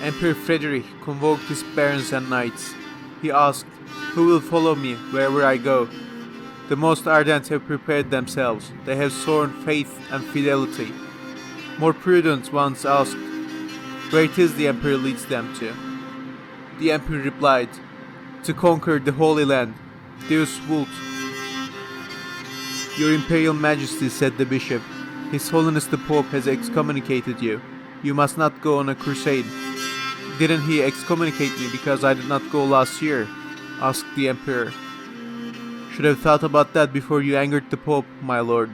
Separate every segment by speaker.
Speaker 1: Emperor Frederick convoked his barons and knights. He asked, "Who will follow me wherever I go?" The most ardent have prepared themselves. They have sworn faith and fidelity. More prudent ones asked, "Where it is the emperor leads them to?" The emperor replied, "To conquer the Holy Land, Deus vult." "Your Imperial Majesty," said the bishop, "His Holiness the Pope has excommunicated you. You must not go on a crusade." "Didn't he excommunicate me because I did not go last year?" asked the emperor. "Should have thought about that before you angered the Pope, my lord."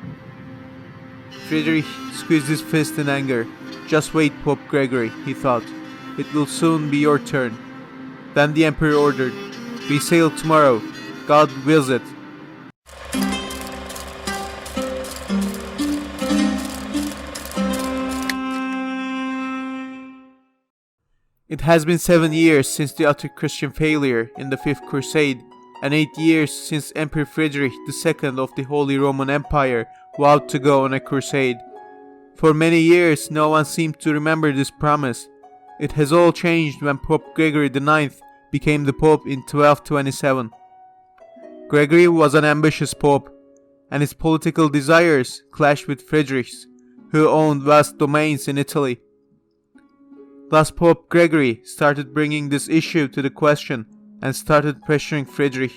Speaker 1: Frederick squeezed his fist in anger. "Just wait, Pope Gregory," he thought. "It will soon be your turn." Then the emperor ordered, "We sail tomorrow. God wills it." It has been 7 years since the utter Christian failure in the Fifth Crusade, and 8 years since Emperor Frederick II of the Holy Roman Empire vowed to go on a crusade. For many years no one seemed to remember this promise. It has all changed when Pope Gregory IX became the Pope in 1227. Gregory was an ambitious pope, and his political desires clashed with Frederick's, who owned vast domains in Italy. Thus Pope Gregory started bringing this issue to the question and started pressuring Frederick.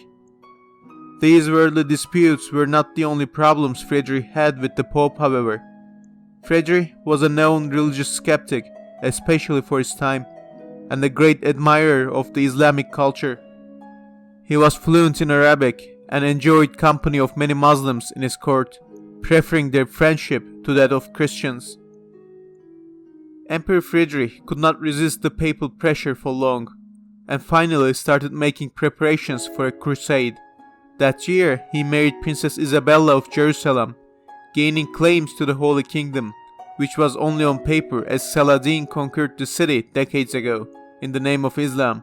Speaker 1: These worldly disputes were not the only problems Frederick had with the Pope, however. Frederick was a known religious skeptic, especially for his time, and a great admirer of the Islamic culture. He was fluent in Arabic and enjoyed company of many Muslims in his court, preferring their friendship to that of Christians. Emperor Frederick could not resist the papal pressure for long, and finally started making preparations for a crusade. That year he married Princess Isabella of Jerusalem, gaining claims to the Holy Kingdom, which was only on paper as Saladin conquered the city decades ago in the name of Islam.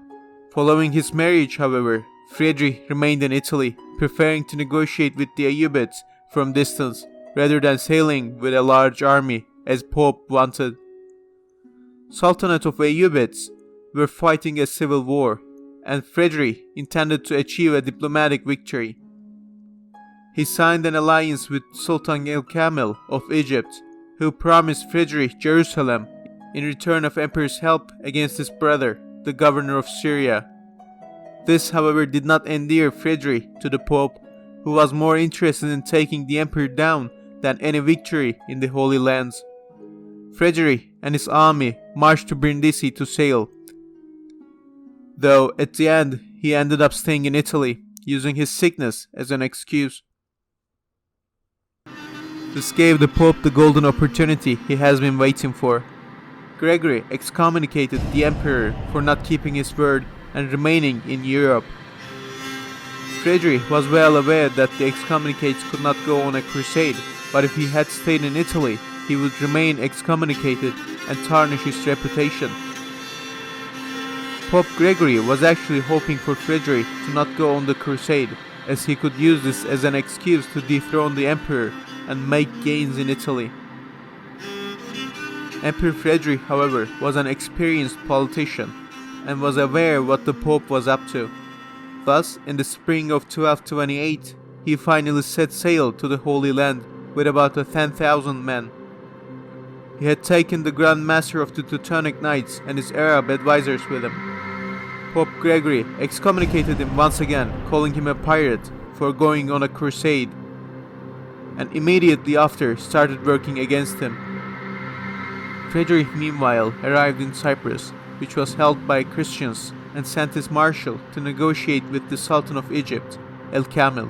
Speaker 1: Following his marriage, however, Frederick remained in Italy, preferring to negotiate with the Ayyubids from distance rather than sailing with a large army as Pope wanted. Sultanate of Ayyubids were fighting a civil war, and Frederick intended to achieve a diplomatic victory. He signed an alliance with Sultan al-Kāmil of Egypt, who promised Frederick Jerusalem in return of emperor's help against his brother, the governor of Syria. This, however, did not endear Frederick to the Pope, who was more interested in taking the emperor down than any victory in the Holy Lands. Frederick and his army marched to Brindisi to sail, though at the end he ended up staying in Italy, using his sickness as an excuse. This gave the Pope the golden opportunity he has been waiting for. Gregory excommunicated the emperor for not keeping his word and remaining in Europe. Frederick was well aware that the excommunicates could not go on a crusade, but if he had stayed in Italy, he would remain excommunicated and tarnish his reputation. Pope Gregory was actually hoping for Frederick to not go on the crusade, as he could use this as an excuse to dethrone the emperor and make gains in Italy. Emperor Frederick, however, was an experienced politician and was aware what the Pope was up to. Thus, in the spring of 1228, he finally set sail to the Holy Land with about 10,000 men. He had taken the Grand Master of the Teutonic Knights and his Arab advisors with him. Pope Gregory excommunicated him once again, calling him a pirate for going on a crusade, and immediately after started working against him. Frederick meanwhile arrived in Cyprus, which was held by Christians, and sent his marshal to negotiate with the Sultan of Egypt, al-Kāmil.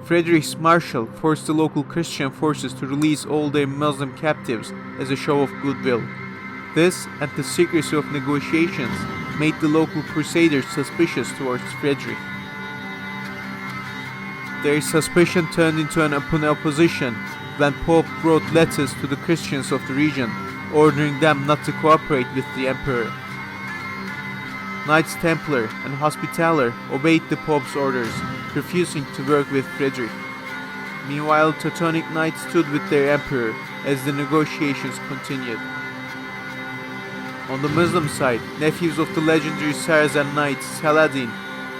Speaker 1: Frederick's marshal forced the local Christian forces to release all their Muslim captives as a show of goodwill. This and the secrecy of negotiations made the local crusaders suspicious towards Frederick. Their suspicion turned into an open opposition when Pope wrote letters to the Christians of the region, ordering them not to cooperate with the emperor. Knights Templar and Hospitaller obeyed the Pope's orders, refusing to work with Frederick. Meanwhile, Teutonic Knights stood with their emperor as the negotiations continued. On the Muslim side, nephews of the legendary Saracen knight Saladin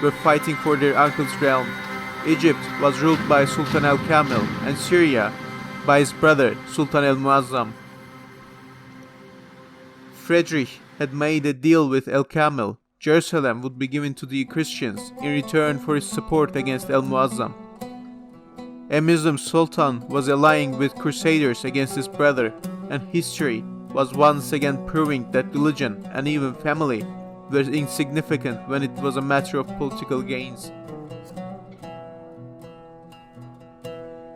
Speaker 1: were fighting for their uncle's realm. Egypt was ruled by Sultan al-Kāmil and Syria by his brother Sultan al-Muazzam. Frederick had made a deal with al-Kāmil. Jerusalem would be given to the Christians in return for his support against al-Muazzam. A Muslim Sultan was allying with Crusaders against his brother, and history was once again proving that religion and even family were insignificant when it was a matter of political gains.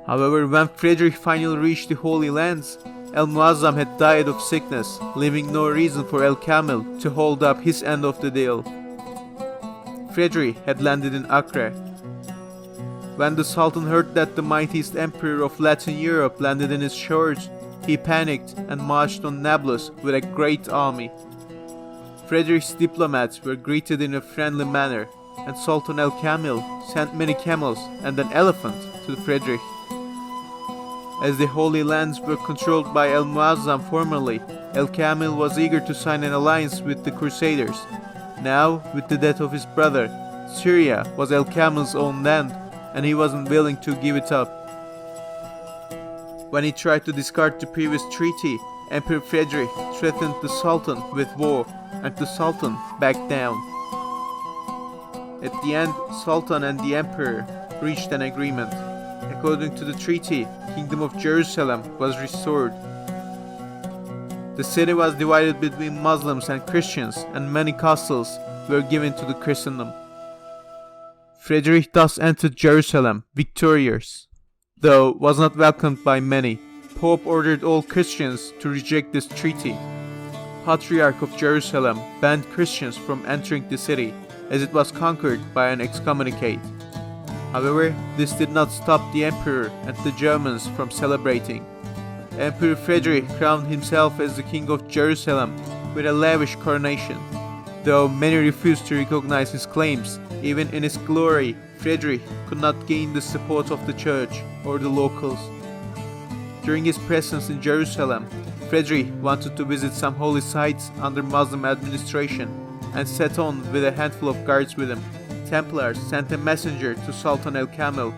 Speaker 1: However, when Frederick finally reached the Holy Lands, al-Muazzam had died of sickness, leaving no reason for al-Kāmil to hold up his end of the deal. Frederick had landed in Accra. When the Sultan heard that the mightiest emperor of Latin Europe landed in his shores, he panicked and marched on Nablus with a great army. Frederick's diplomats were greeted in a friendly manner, and Sultan al-Kāmil sent many camels and an elephant to Frederick. As the Holy Lands were controlled by al-Muazzam formerly, al-Kāmil was eager to sign an alliance with the Crusaders. Now, with the death of his brother, Syria was al-Kāmil's own land, and he wasn't willing to give it up. When he tried to discard the previous treaty, Emperor Frederick threatened the Sultan with war, and the Sultan backed down. At the end, Sultan and the Emperor reached an agreement. According to the treaty, Kingdom of Jerusalem was restored. The city was divided between Muslims and Christians, and many castles were given to the Christendom. Frederick thus entered Jerusalem victorious, though was not welcomed by many. Pope ordered all Christians to reject this treaty. Patriarch of Jerusalem banned Christians from entering the city, as it was conquered by an excommunicate. However, this did not stop the emperor and the Germans from celebrating. Emperor Frederick crowned himself as the King of Jerusalem with a lavish coronation. Though many refused to recognize his claims, even in his glory, Frederick could not gain the support of the church or the locals. During his presence in Jerusalem, Frederick wanted to visit some holy sites under Muslim administration and set on with a handful of guards with him. Templars sent a messenger to Sultan al-Kāmil,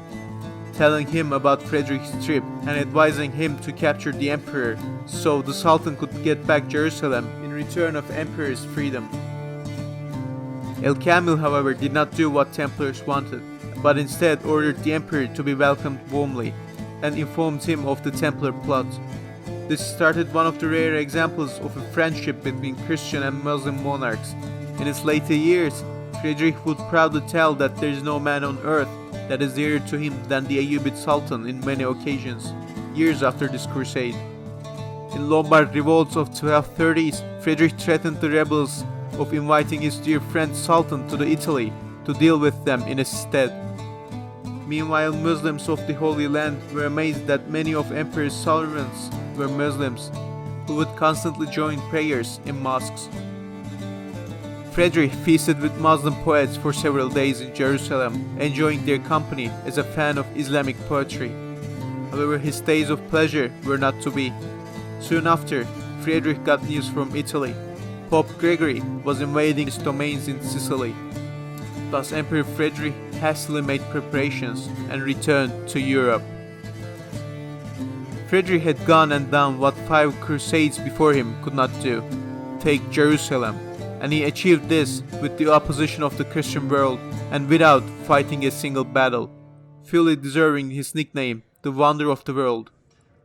Speaker 1: telling him about Frederick's trip and advising him to capture the emperor so the Sultan could get back Jerusalem in return of emperor's freedom. Al-Kāmil, however, did not do what Templars wanted, but instead ordered the emperor to be welcomed warmly and informed him of the Templar plot. This started one of the rare examples of a friendship between Christian and Muslim monarchs. In his later years, Frederick would proudly tell that there is no man on earth that is dearer to him than the Ayyubid Sultan in many occasions, years after this crusade. In Lombard revolts of 1230s, Frederick threatened the rebels of inviting his dear friend Sultan to Italy to deal with them in his stead. Meanwhile, Muslims of the Holy Land were amazed that many of Emperor's sovereigns were Muslims, who would constantly join prayers in mosques. Frederick feasted with Muslim poets for several days in Jerusalem, enjoying their company as a fan of Islamic poetry. However, his days of pleasure were not to be. Soon after, Frederick got news from Italy. Pope Gregory was invading his domains in Sicily. Thus, Emperor Frederick hastily made preparations and returned to Europe. Frederick had gone and done what 5 crusades before him could not do: take Jerusalem. And he achieved this with the opposition of the Christian world and without fighting a single battle, fully deserving his nickname, the Wonder of the World.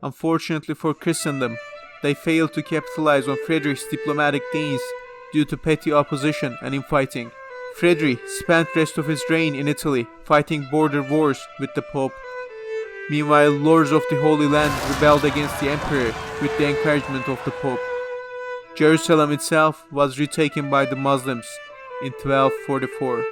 Speaker 1: Unfortunately for Christendom, they failed to capitalize on Frederick's diplomatic gains due to petty opposition and infighting. Frederick spent the rest of his reign in Italy fighting border wars with the Pope. Meanwhile, lords of the Holy Land rebelled against the Emperor with the encouragement of the Pope. Jerusalem itself was retaken by the Muslims in 1244.